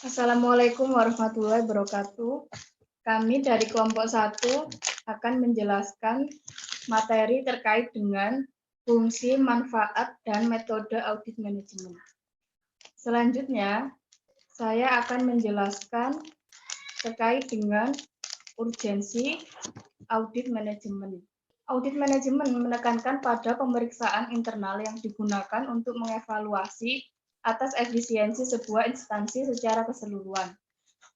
Assalamualaikum warahmatullahi wabarakatuh. Kami dari kelompok 1 akan menjelaskan materi terkait dengan fungsi, manfaat, dan metode audit manajemen. Selanjutnya, saya akan menjelaskan terkait dengan urgensi audit manajemen. Audit manajemen menekankan pada pemeriksaan internal yang digunakan untuk mengevaluasi atas efisiensi sebuah instansi secara keseluruhan.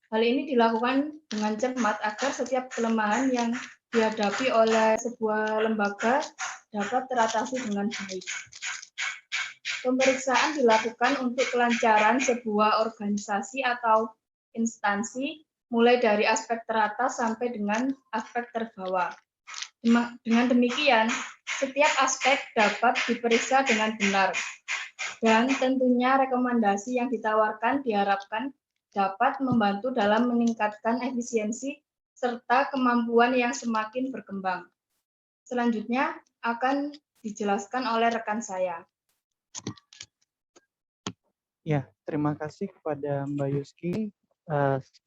Hal ini dilakukan dengan cermat agar setiap kelemahan yang dihadapi oleh sebuah lembaga dapat teratasi dengan baik. Pemeriksaan dilakukan untuk kelancaran sebuah organisasi atau instansi, mulai dari aspek teratas sampai dengan aspek terbawah. Dengan demikian, setiap aspek dapat diperiksa dengan benar, dan tentunya rekomendasi yang ditawarkan diharapkan dapat membantu dalam meningkatkan efisiensi serta kemampuan yang semakin berkembang. Selanjutnya akan dijelaskan oleh rekan saya. Ya, terima kasih kepada Mbak Yuski.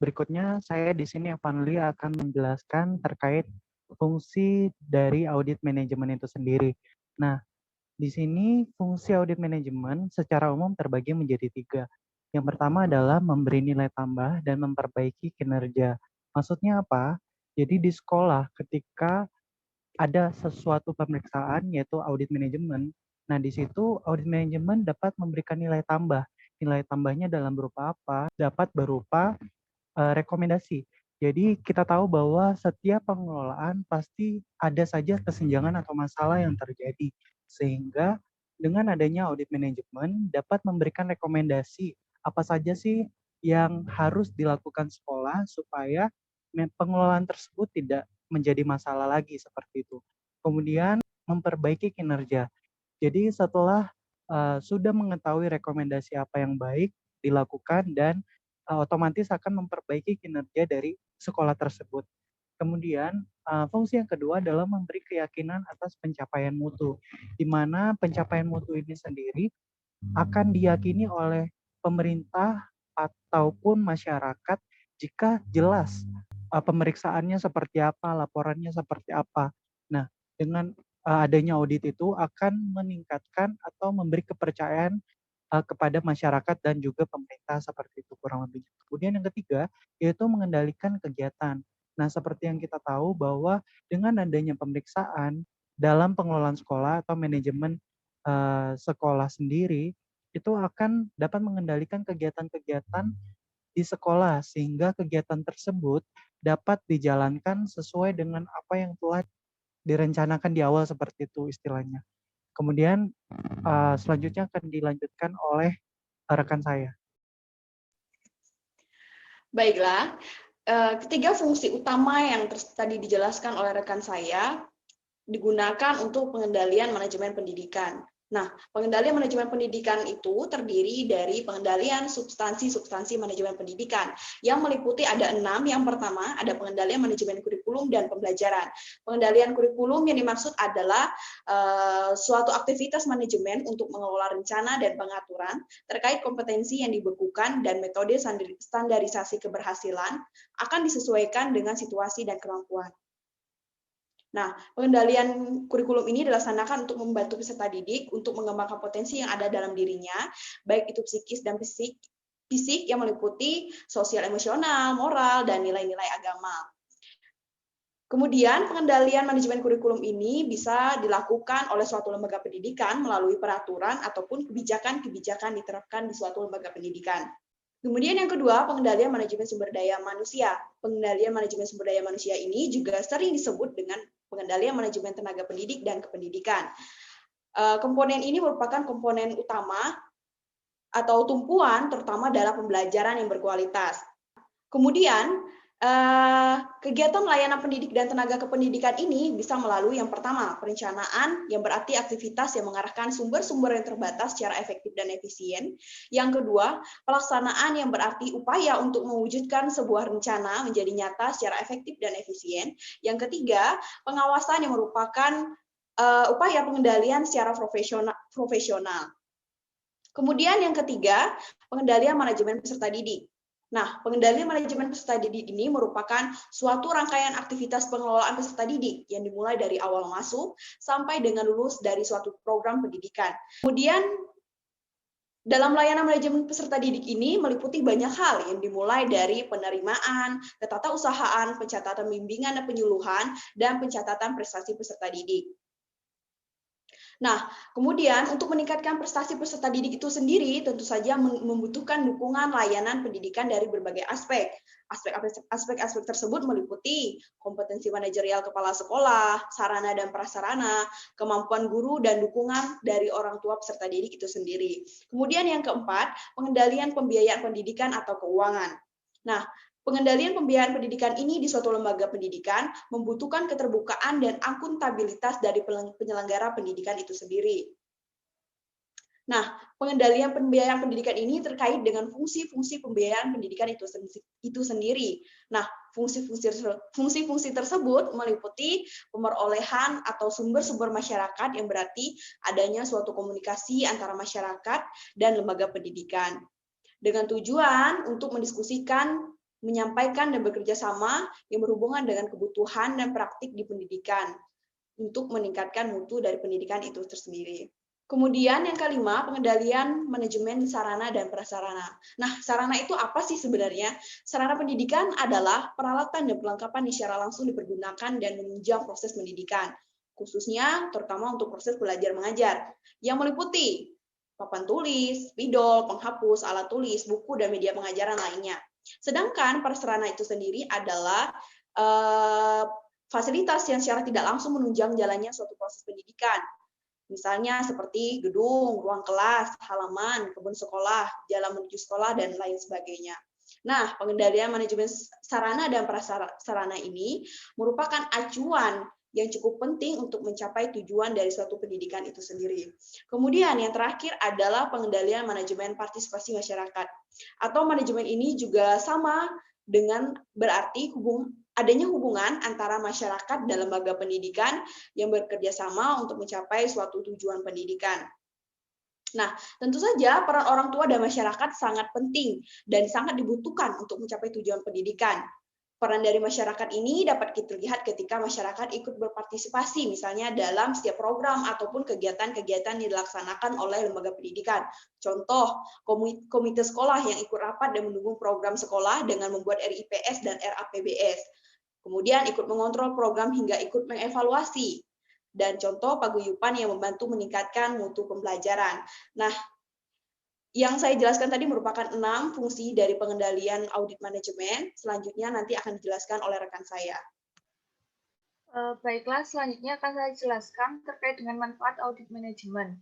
Berikutnya saya di sini Evanli akan menjelaskan terkait fungsi dari audit manajemen itu sendiri. Nah, di sini fungsi audit manajemen secara umum terbagi menjadi 3. Yang pertama adalah memberi nilai tambah dan memperbaiki kinerja. Maksudnya apa? Jadi di sekolah ketika ada sesuatu pemeriksaan yaitu audit manajemen. Nah, di situ audit manajemen dapat memberikan nilai tambah. Nilai tambahnya dalam berupa apa? Dapat berupa rekomendasi. Jadi kita tahu bahwa setiap pengelolaan pasti ada saja kesenjangan atau masalah yang terjadi. Sehingga dengan adanya audit manajemen dapat memberikan rekomendasi apa saja sih yang harus dilakukan sekolah supaya pengelolaan tersebut tidak menjadi masalah lagi seperti itu. Kemudian memperbaiki kinerja. Jadi setelah sudah mengetahui rekomendasi apa yang baik dilakukan dan otomatis akan memperbaiki kinerja dari sekolah tersebut. Kemudian fungsi yang kedua adalah memberi keyakinan atas pencapaian mutu, di mana pencapaian mutu ini sendiri akan diyakini oleh pemerintah ataupun masyarakat jika jelas pemeriksaannya seperti apa, laporannya seperti apa. Nah, dengan adanya audit itu akan meningkatkan atau memberi kepercayaan kepada masyarakat dan juga pemerintah seperti itu kurang lebih. Kemudian yang ketiga yaitu mengendalikan kegiatan. Nah, seperti yang kita tahu bahwa dengan adanya pemeriksaan dalam pengelolaan sekolah atau manajemen sekolah sendiri itu akan dapat mengendalikan kegiatan-kegiatan di sekolah sehingga kegiatan tersebut dapat dijalankan sesuai dengan apa yang telah direncanakan di awal seperti itu istilahnya. Kemudian selanjutnya akan dilanjutkan oleh rekan saya. Baiklah, ketiga fungsi utama yang tadi dijelaskan oleh rekan saya digunakan untuk pengendalian manajemen pendidikan. Nah, pengendalian manajemen pendidikan itu terdiri dari pengendalian substansi-substansi manajemen pendidikan yang meliputi ada 6. Yang pertama, ada pengendalian manajemen kurikulum dan pembelajaran. Pengendalian kurikulum yang dimaksud adalah suatu aktivitas manajemen untuk mengelola rencana dan pengaturan terkait kompetensi yang dibekukan dan metode standarisasi keberhasilan akan disesuaikan dengan situasi dan kemampuan. Nah, pengendalian kurikulum ini dilaksanakan untuk membantu peserta didik untuk mengembangkan potensi yang ada dalam dirinya, baik itu psikis dan fisik yang meliputi sosial emosional, moral, dan nilai-nilai agama. Kemudian, pengendalian manajemen kurikulum ini bisa dilakukan oleh suatu lembaga pendidikan melalui peraturan ataupun kebijakan-kebijakan diterapkan di suatu lembaga pendidikan. Kemudian yang kedua, pengendalian manajemen sumber daya manusia. Pengendalian manajemen sumber daya manusia ini juga sering disebut dengan pengendalian manajemen tenaga pendidik dan kependidikan. Komponen ini merupakan komponen utama atau tumpuan terutama dalam pembelajaran yang berkualitas. Kemudian, kegiatan layanan pendidik dan tenaga kependidikan ini bisa melalui yang pertama, perencanaan yang berarti aktivitas yang mengarahkan sumber-sumber yang terbatas secara efektif dan efisien. Yang kedua, pelaksanaan yang berarti upaya untuk mewujudkan sebuah rencana menjadi nyata secara efektif dan efisien. Yang ketiga, pengawasan yang merupakan upaya pengendalian secara profesional. Kemudian yang ketiga, pengendalian manajemen peserta didik. Nah, pengendalian manajemen peserta didik ini merupakan suatu rangkaian aktivitas pengelolaan peserta didik yang dimulai dari awal masuk sampai dengan lulus dari suatu program pendidikan. Kemudian, dalam layanan manajemen peserta didik ini meliputi banyak hal yang dimulai dari penerimaan, ketatausahaan, pencatatan bimbingan dan penyuluhan, dan pencatatan prestasi peserta didik. Nah, kemudian untuk meningkatkan prestasi peserta didik itu sendiri tentu saja membutuhkan dukungan layanan pendidikan dari berbagai aspek. Aspek-aspek tersebut meliputi kompetensi manajerial kepala sekolah, sarana dan prasarana, kemampuan guru, dan dukungan dari orang tua peserta didik itu sendiri. Kemudian yang keempat, pengendalian pembiayaan pendidikan atau keuangan. Nah, pengendalian pembiayaan pendidikan ini di suatu lembaga pendidikan membutuhkan keterbukaan dan akuntabilitas dari penyelenggara pendidikan itu sendiri. Nah, pengendalian pembiayaan pendidikan ini terkait dengan fungsi-fungsi pembiayaan pendidikan itu sendiri. Nah, fungsi-fungsi tersebut meliputi pemerolehan atau sumber-sumber masyarakat yang berarti adanya suatu komunikasi antara masyarakat dan lembaga pendidikan. Dengan tujuan untuk mendiskusikan, menyampaikan dan bekerja sama yang berhubungan dengan kebutuhan dan praktik di pendidikan untuk meningkatkan mutu dari pendidikan itu tersendiri. Kemudian yang kelima, pengendalian manajemen sarana dan prasarana. Nah, sarana itu apa sih sebenarnya? Sarana pendidikan adalah peralatan dan perlengkapan yang secara langsung dipergunakan dan menunjang proses pendidikan, khususnya terutama untuk proses belajar mengajar, yang meliputi papan tulis, spidol, penghapus, alat tulis, buku, dan media pengajaran lainnya. Sedangkan prasarana itu sendiri adalah fasilitas yang secara tidak langsung menunjang jalannya suatu proses pendidikan. Misalnya seperti gedung, ruang kelas, halaman, kebun sekolah, jalan menuju sekolah, dan lain sebagainya. Nah, pengendalian manajemen sarana dan prasarana ini merupakan acuan yang cukup penting untuk mencapai tujuan dari suatu pendidikan itu sendiri. Kemudian yang terakhir adalah pengendalian manajemen partisipasi masyarakat. Atau manajemen ini juga sama dengan berarti adanya hubungan antara masyarakat dan lembaga pendidikan yang bekerja sama untuk mencapai suatu tujuan pendidikan. Nah, tentu saja peran orang tua dan masyarakat sangat penting dan sangat dibutuhkan untuk mencapai tujuan pendidikan. Peran dari masyarakat ini dapat kita lihat ketika masyarakat ikut berpartisipasi, misalnya dalam setiap program ataupun kegiatan-kegiatan yang dilaksanakan oleh lembaga pendidikan. Contoh, komite sekolah yang ikut rapat dan mendukung program sekolah dengan membuat RIPS dan RAPBS. Kemudian ikut mengontrol program hingga ikut mengevaluasi. Dan contoh paguyuban yang membantu meningkatkan mutu pembelajaran. Nah, yang saya jelaskan tadi merupakan 6 fungsi dari pengendalian audit manajemen. Selanjutnya nanti akan dijelaskan oleh rekan saya. Baiklah, selanjutnya akan saya jelaskan terkait dengan manfaat audit manajemen.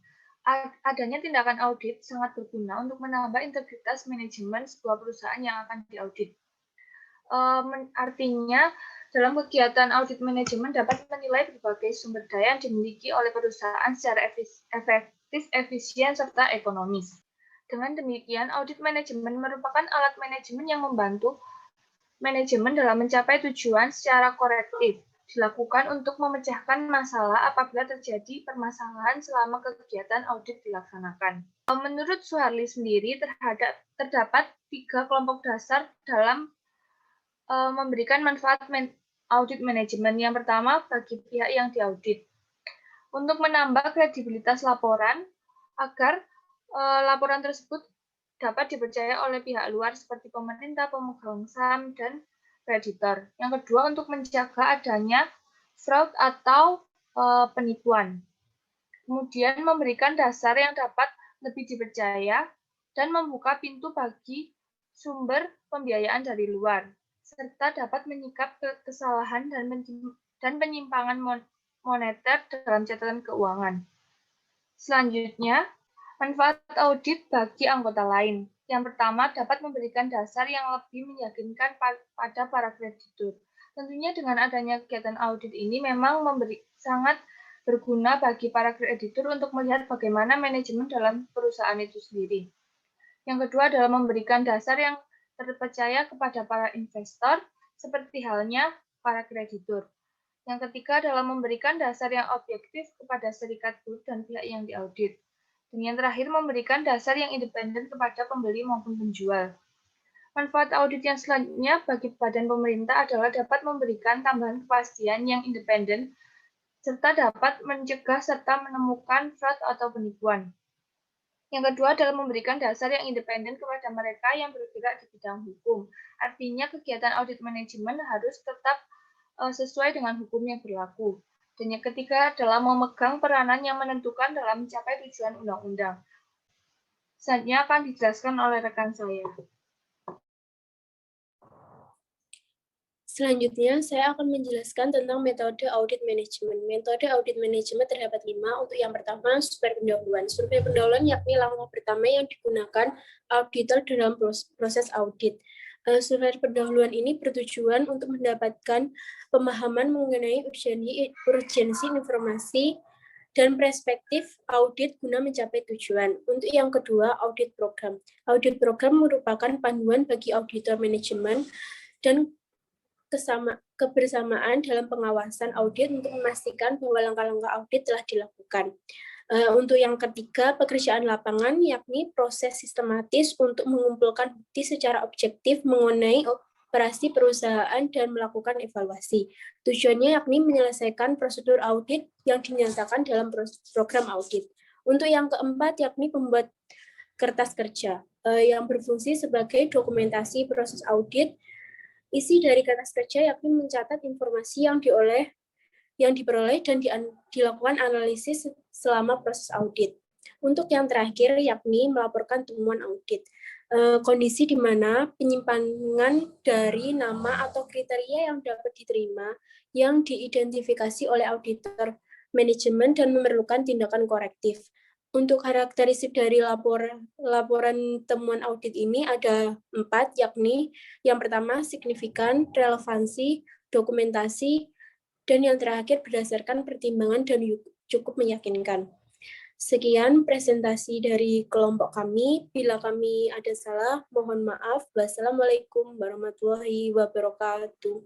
Adanya tindakan audit sangat berguna untuk menambah integritas manajemen sebuah perusahaan yang akan diaudit. Artinya, dalam kegiatan audit manajemen dapat menilai berbagai sumber daya yang dimiliki oleh perusahaan secara efektif, efisien, serta ekonomis. Dengan demikian, audit manajemen merupakan alat manajemen yang membantu manajemen dalam mencapai tujuan secara korektif, dilakukan untuk memecahkan masalah apabila terjadi permasalahan selama kegiatan audit dilaksanakan. Menurut Suharli sendiri, terdapat 3 kelompok dasar dalam memberikan manfaat audit manajemen. Yang pertama, bagi pihak yang diaudit. Untuk menambah kredibilitas laporan, agar laporan tersebut dapat dipercaya oleh pihak luar seperti pemerintah, pemegang saham, dan kreditor. Yang kedua, untuk mencegah adanya fraud atau penipuan. Kemudian memberikan dasar yang dapat lebih dipercaya dan membuka pintu bagi sumber pembiayaan dari luar, serta dapat menyikap kesalahan dan penyimpangan moneter dalam catatan keuangan. Selanjutnya, manfaat audit bagi anggota lain. Yang pertama, dapat memberikan dasar yang lebih meyakinkan pada para kreditur. Tentunya dengan adanya kegiatan audit ini memang sangat berguna bagi para kreditur untuk melihat bagaimana manajemen dalam perusahaan itu sendiri. Yang kedua adalah memberikan dasar yang terpercaya kepada para investor, seperti halnya para kreditur. Yang ketiga adalah memberikan dasar yang objektif kepada serikat buruh dan pihak yang diaudit. Dan yang terakhir memberikan dasar yang independen kepada pembeli maupun penjual. Manfaat audit yang selanjutnya bagi badan pemerintah adalah dapat memberikan tambahan kepastian yang independen serta dapat mencegah serta menemukan fraud atau penipuan. Yang kedua adalah memberikan dasar yang independen kepada mereka yang bergerak di bidang hukum. Artinya kegiatan audit manajemen harus tetap sesuai dengan hukum yang berlaku. Dan yang ketiga adalah memegang peranan yang menentukan dalam mencapai tujuan undang-undang. Selanjutnya akan dijelaskan oleh rekan saya. Selanjutnya, saya akan menjelaskan tentang metode audit manajemen. Metode audit manajemen terdapat 5. Untuk yang pertama, survei pendahuluan. Survei pendahuluan yakni langkah pertama yang digunakan auditor dalam proses audit. Survei pendahuluan ini bertujuan untuk mendapatkan pemahaman mengenai urgensi informasi dan perspektif audit guna mencapai tujuan. Untuk yang kedua, audit program. Audit program merupakan panduan bagi auditor manajemen dan kebersamaan dalam pengawasan audit untuk memastikan bahwa langkah-langkah audit telah dilakukan. Untuk yang ketiga, pekerjaan lapangan, yakni proses sistematis untuk mengumpulkan bukti secara objektif mengenai operasi perusahaan dan melakukan evaluasi. Tujuannya yakni menyelesaikan prosedur audit yang dinyatakan dalam program audit. Untuk yang keempat, yakni pembuat kertas kerja yang berfungsi sebagai dokumentasi proses audit. Isi dari kertas kerja yakni mencatat informasi yang diperoleh dan dilakukan analisis selama proses audit. Untuk yang terakhir yakni melaporkan temuan audit. Kondisi di mana penyimpangan dari nama atau kriteria yang dapat diterima yang diidentifikasi oleh auditor manajemen dan memerlukan tindakan korektif. Untuk karakteristik dari laporan temuan audit ini ada 4, yakni yang pertama signifikan, relevansi, dokumentasi, dan yang terakhir berdasarkan pertimbangan dan cukup meyakinkan. Sekian presentasi dari kelompok kami. Bila kami ada salah, mohon maaf. Wassalamualaikum warahmatullahi wabarakatuh.